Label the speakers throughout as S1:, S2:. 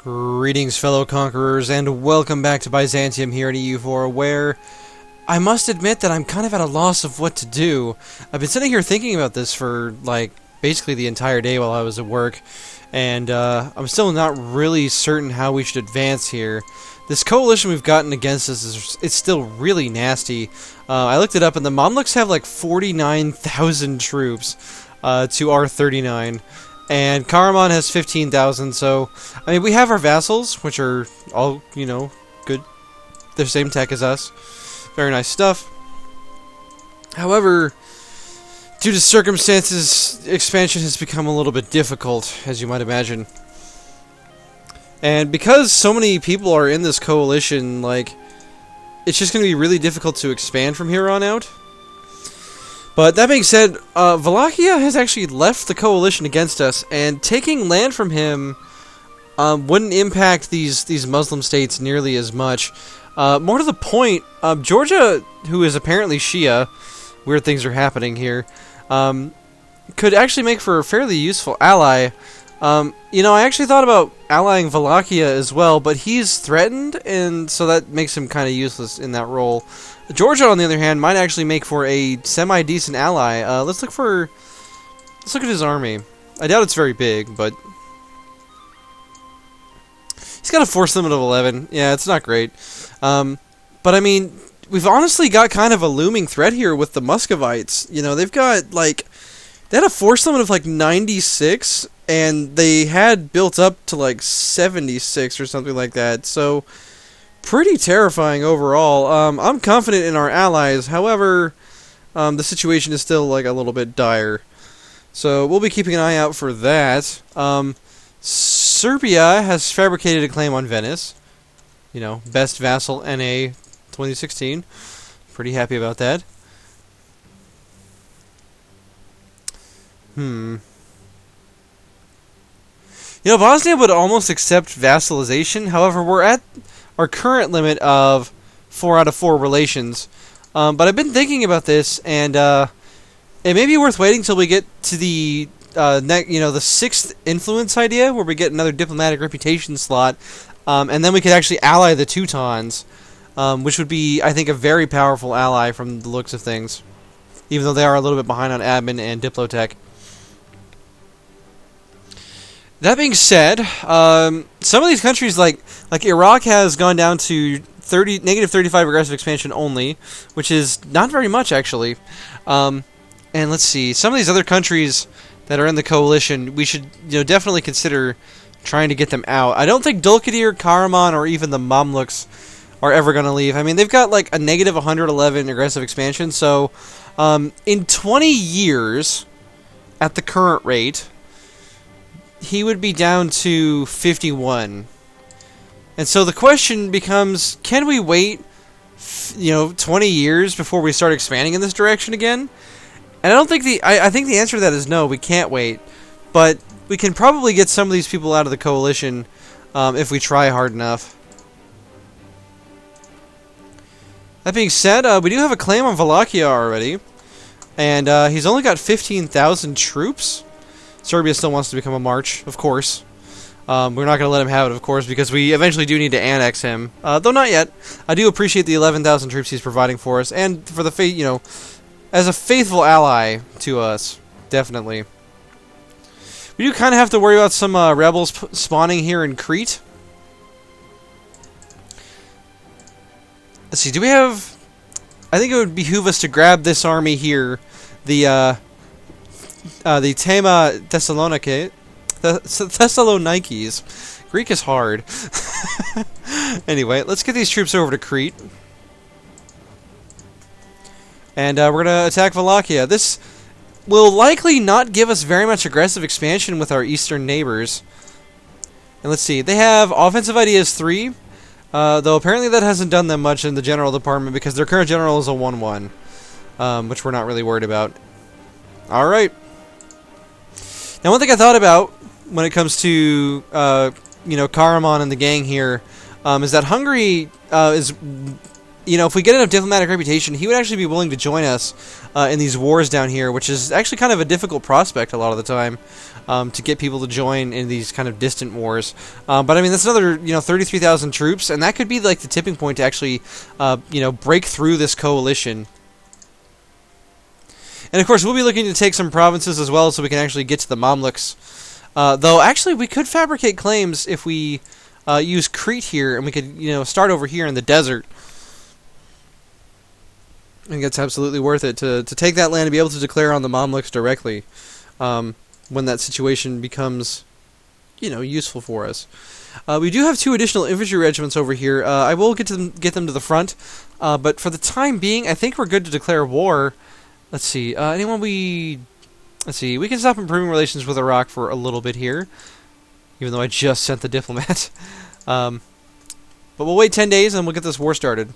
S1: Greetings, fellow conquerors, and welcome back to Byzantium here at EU4, where I must admit that I'm kind of at a loss of what to do. I've been sitting here thinking about this for, basically the entire day while I was at work, and I'm still not really certain how we should advance here. This coalition we've gotten against us it's still really nasty. I looked it up, and the Mamluks have like 49,000 troops to our 39. And Karaman has 15,000, so, I mean, we have our vassals, which are all, good. They're same tech as us. Very nice stuff. However, due to circumstances, expansion has become a little bit difficult, as you might imagine. And because so many people are in this coalition, it's just going to be really difficult to expand from here on out. But that being said, Wallachia has actually left the coalition against us, and taking land from him wouldn't impact these Muslim states nearly as much. More to the point, Georgia, who is apparently Shia, weird things are happening here, could actually make for a fairly useful ally. I actually thought about allying Wallachia as well, but he's threatened, and so that makes him kind of useless in that role. Georgia, on the other hand, might actually make for a semi-decent ally. Let's look at his army. I doubt it's very big, but he's got a force limit of 11. Yeah, it's not great. But I mean, we've honestly got kind of a looming threat here with the Muscovites. They've got they had a force limit of 96, and they had built up to 76 or something like that. So pretty terrifying overall. I'm confident in our allies. However, the situation is still a little bit dire. So we'll be keeping an eye out for that. Serbia has fabricated a claim on Venice. Best vassal NA 2016. Pretty happy about that. Bosnia would almost accept vassalization. However, we're at our current limit of 4 out of 4 relations. But I've been thinking about this, and it may be worth waiting till we get to the the 6th influence idea, where we get another diplomatic reputation slot, and then we could actually ally the Teutons, which would be, I think, a very powerful ally from the looks of things, even though they are a little bit behind on admin and diplotech. That being said, some of these countries, like Iraq, has gone down to negative 35 aggressive expansion only, which is not very much, actually. And let's see, some of these other countries that are in the coalition, we should definitely consider trying to get them out. I don't think Dulkadir, Karaman, or even the Mamluks are ever going to leave. I mean, they've got a negative 111 aggressive expansion, so in 20 years, at the current rate, he would be down to 51. And so the question becomes, can we wait 20 years before we start expanding in this direction again? And I don't think I think the answer to that is no, we can't wait. But we can probably get some of these people out of the coalition if we try hard enough. That being said, we do have a claim on Wallachia already, and he's only got 15,000 troops. Serbia still wants to become a march, of course. We're not going to let him have it, of course, because we eventually do need to annex him. Though not yet. I do appreciate the 11,000 troops he's providing for us, and for the as a faithful ally to us, definitely. We do kind of have to worry about some rebels spawning here in Crete. Let's see, do we have... I think it would behoove us to grab this army here, the Tema Thessaloniki. Thessalonikis. Greek is hard. Anyway, let's get these troops over to Crete. And we're going to attack Wallachia. This will likely not give us very much aggressive expansion with our eastern neighbors. And let's see, they have offensive ideas 3, though apparently that hasn't done them much in the general department because their current general is a 1-1, which we're not really worried about. Alright. Now, one thing I thought about when it comes to, Karaman and the gang here, is that Hungary is you know, if we get enough diplomatic reputation, he would actually be willing to join us in these wars down here, which is actually kind of a difficult prospect a lot of the time, to get people to join in these kind of distant wars. But I mean, that's another, you know, 33,000 troops, and that could be like the tipping point to actually, you know, break through this coalition. And of course, we'll be looking to take some provinces as well, so we can actually get to the Mamluks. Though, actually, we could fabricate claims if we use Crete here, and we could, you know, start over here in the desert. I think it's absolutely worth it to take that land and be able to declare on the Mamluks directly when that situation becomes, you know, useful for us. We do have 2 additional infantry regiments over here. I will get them to the front, but for the time being, I think we're good to declare war. Let's see. Let's see. We can stop improving relations with Iraq for a little bit here, even though I just sent the diplomat. But we'll wait 10 days and we'll get this war started.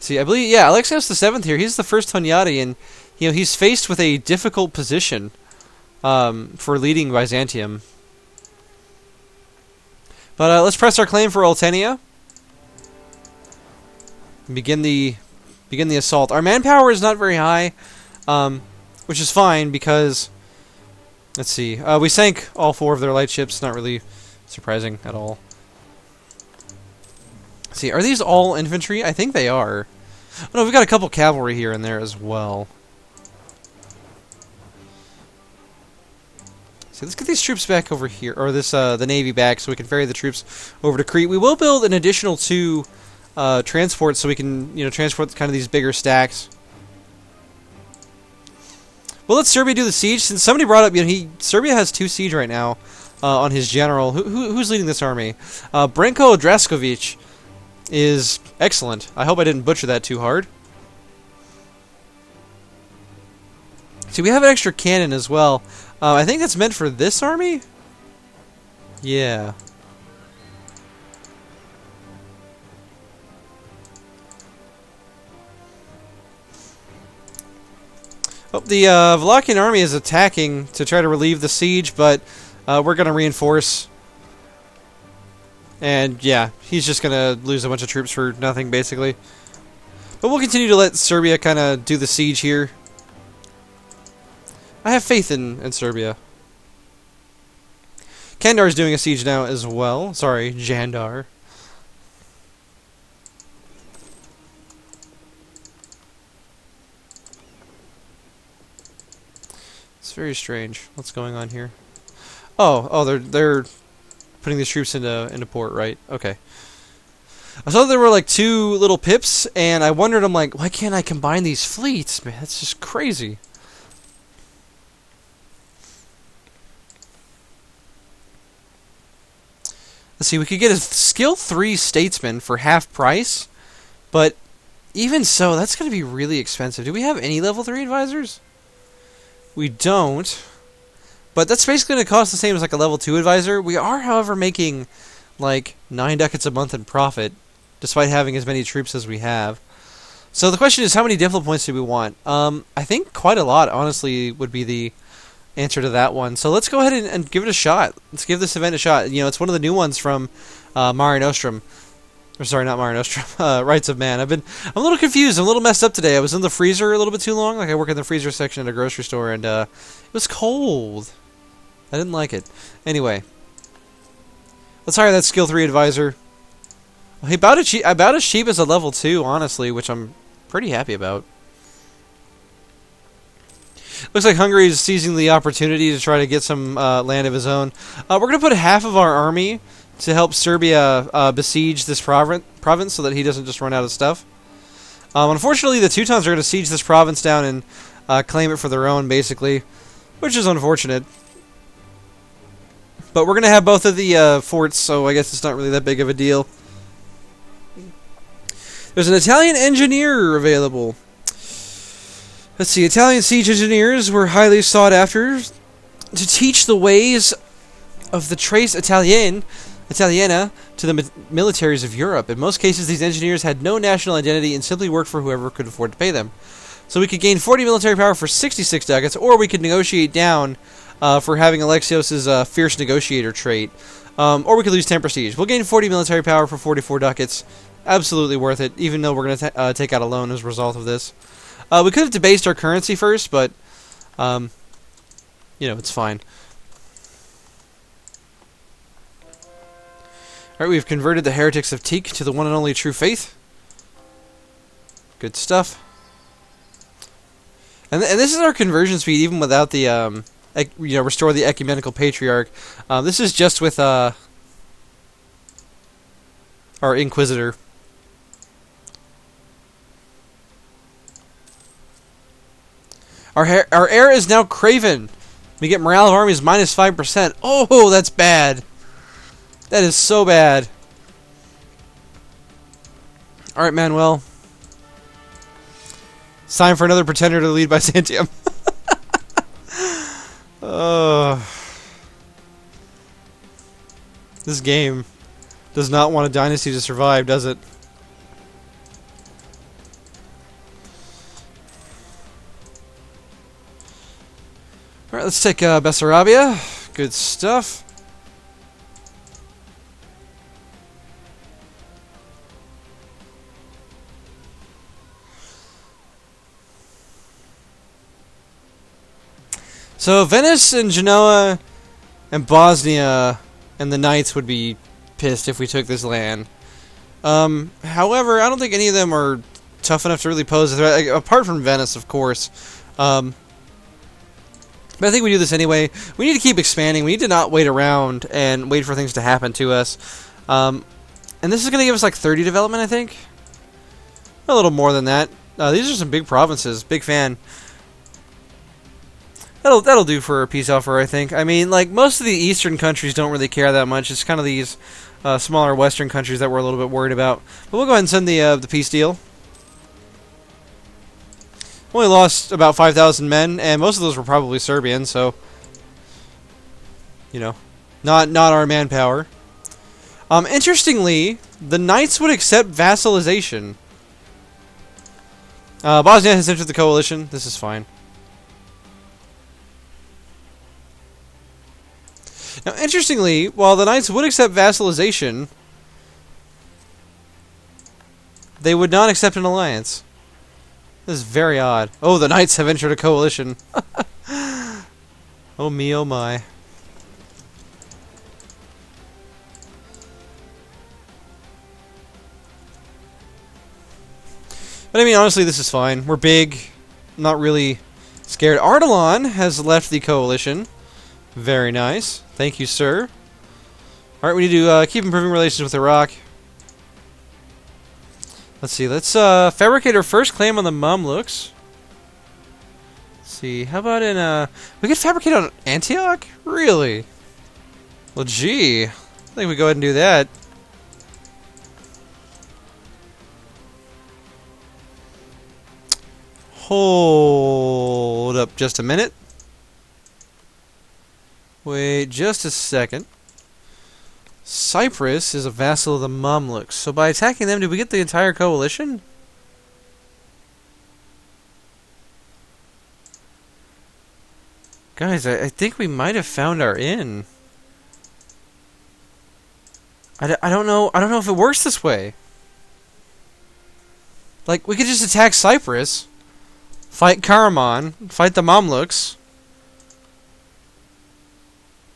S1: See, I believe, yeah, Alexios VII here, he's the first Hunyadi, and, you know, he's faced with a difficult position for leading Byzantium. But let's press our claim for Oltenia. Begin the assault. Our manpower is not very high, which is fine because, let's see, we sank all 4 of their light ships, not really surprising at all. See, are these all infantry? I think they are. Oh, no, we've got a couple cavalry here and there as well. So let's get these troops back over here, or this the navy back, so we can ferry the troops over to Crete. We will build an additional 2 transports, so we can, you know, transport kind of these bigger stacks. Well, let Serbia do the siege. Since somebody brought up, you know, Serbia has 2 siege right now on his general. Who's leading this army? Branko Draskovic is excellent. I hope I didn't butcher that too hard. See, we have an extra cannon as well. I think that's meant for this army? Yeah. Oh, the Wallachian army is attacking to try to relieve the siege, but we're going to reinforce. And yeah, he's just going to lose a bunch of troops for nothing, basically. But we'll continue to let Serbia kind of do the siege here. I have faith in Serbia. Kandar's doing a siege now as well. Sorry, Jandar. It's very strange. What's going on here? Oh, they're putting these troops into port, right? Okay. I saw there were like 2 little pips, and I wondered, I'm like, why can't I combine these fleets? Man, that's just crazy. Let's see, we could get a skill 3 statesman for half price, but even so, that's going to be really expensive. Do we have any level 3 advisors? We don't. But that's basically going to cost the same as like a level 2 advisor. We are, however, making like 9 ducats a month in profit, despite having as many troops as we have. So the question is, how many diplo points do we want? I think quite a lot, honestly, would be the answer to that one. So let's go ahead and give it a shot. Let's give this event a shot. You know, it's one of the new ones from Mare Nostrum. Or sorry, not Mare Nostrum. Rights of Man. I'm a little confused. I'm a little messed up today. I was in the freezer a little bit too long. Like, I work in the freezer section at a grocery store, and it was cold. I didn't like it. Anyway, let's hire that skill 3 advisor. Well, he about as cheap as a level 2, honestly, which I'm pretty happy about. Looks like Hungary is seizing the opportunity to try to get some land of his own. We're going to put half of our army to help Serbia besiege this province so that he doesn't just run out of stuff. Unfortunately, the Teutons are going to siege this province down and claim it for their own, basically, which is unfortunate. But we're going to have both of the forts, so I guess it's not really that big of a deal. There's an Italian engineer available. Let's see, Italian siege engineers were highly sought after to teach the ways of the Trace Italiana to the militaries of Europe. In most cases, these engineers had no national identity and simply worked for whoever could afford to pay them. So we could gain 40 military power for 66 ducats, or we could negotiate down for having Alexios' fierce negotiator trait. Or we could lose 10 prestige. We'll gain 40 military power for 44 ducats. Absolutely worth it, even though we're going to take out a loan as a result of this. We could have debased our currency first, but, you know, it's fine. Alright, we've converted the heretics of Teak to the one and only true faith. Good stuff. And this is our conversion speed, even without the, restore the ecumenical patriarch. This is just with, our inquisitor. Our heir is now Craven. We get morale of armies minus 5%. Oh, that's bad. That is so bad. Alright, Manuel. It's time for another pretender to lead Byzantium. This game does not want a dynasty to survive, does it? Alright, let's take Bessarabia. Good stuff. So Venice and Genoa and Bosnia and the Knights would be pissed if we took this land. However, I don't think any of them are tough enough to really pose a threat, apart from Venice, of course. But I think we do this anyway. We need to keep expanding. We need to not wait around and wait for things to happen to us. And this is going to give us like 30 development, I think. A little more than that. These are some big provinces. Big fan. That'll do for a peace offer, I think. I mean, like, most of the eastern countries don't really care that much. It's kind of these smaller western countries that we're a little bit worried about. But we'll go ahead and send the peace deal. Only lost about 5,000 men, and most of those were probably Serbian, so, you know, not our manpower. Interestingly, the Knights would accept vassalization. Bosnia has entered the coalition. This is fine. Now, interestingly, while the Knights would accept vassalization, they would not accept an alliance. This is very odd. Oh, the Knights have entered a coalition. Oh me, oh my. But I mean, honestly, this is fine. We're big. Not really scared. Ardalan has left the coalition. Very nice. Thank you, sir. Alright, we need to keep improving relations with Iraq. Let's see. Let's fabricate our first claim on the Mamluks. Let's see. How about in... we could fabricate on Antioch? Really? Well, gee. I think we go ahead and do that. Hold up just a minute. Wait just a second. Cyprus is a vassal of the Mamluks. So by attacking them, did we get the entire coalition? Guys, I think we might have found our inn. I don't know if it works this way. Like, we could just attack Cyprus, fight Karaman, fight the Mamluks.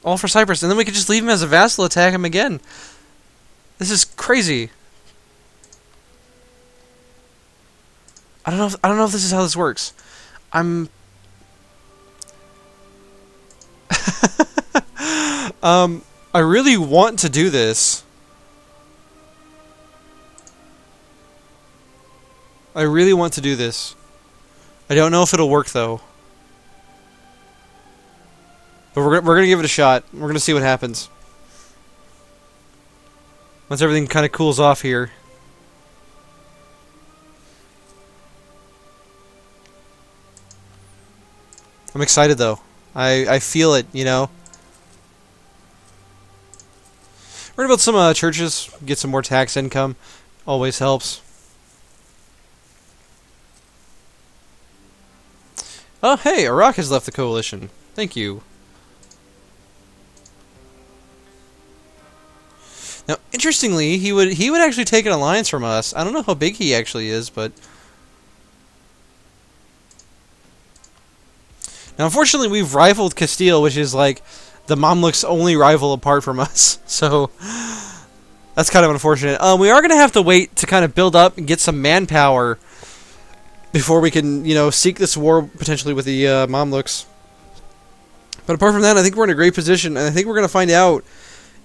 S1: All for Cyprus, and then we could just leave him as a vassal, attack him again. This is crazy. I don't know if this is how this works. I really want to do this. I really want to do this. I don't know if it'll work though. But we're going to give it a shot. We're going to see what happens. Once everything kind of cools off here. I'm excited, though. I feel it, you know. We're going to build some churches, get some more tax income. Always helps. Oh, hey, Iraq has left the coalition. Thank you. Now, interestingly, he would actually take an alliance from us. I don't know how big he actually is, but now, unfortunately, we've rivaled Castile, which is like the Mamluks' only rival apart from us. So that's kind of unfortunate. We are going to have to wait to kind of build up and get some manpower before we can, seek this war potentially with the Mamluks. But apart from that, I think we're in a great position, and I think we're going to find out,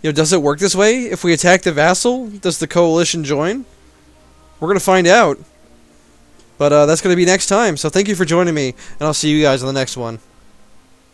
S1: does it work this way? If we attack the vassal, does the coalition join? We're going to find out. But that's going to be next time, so thank you for joining me, and I'll see you guys on the next one.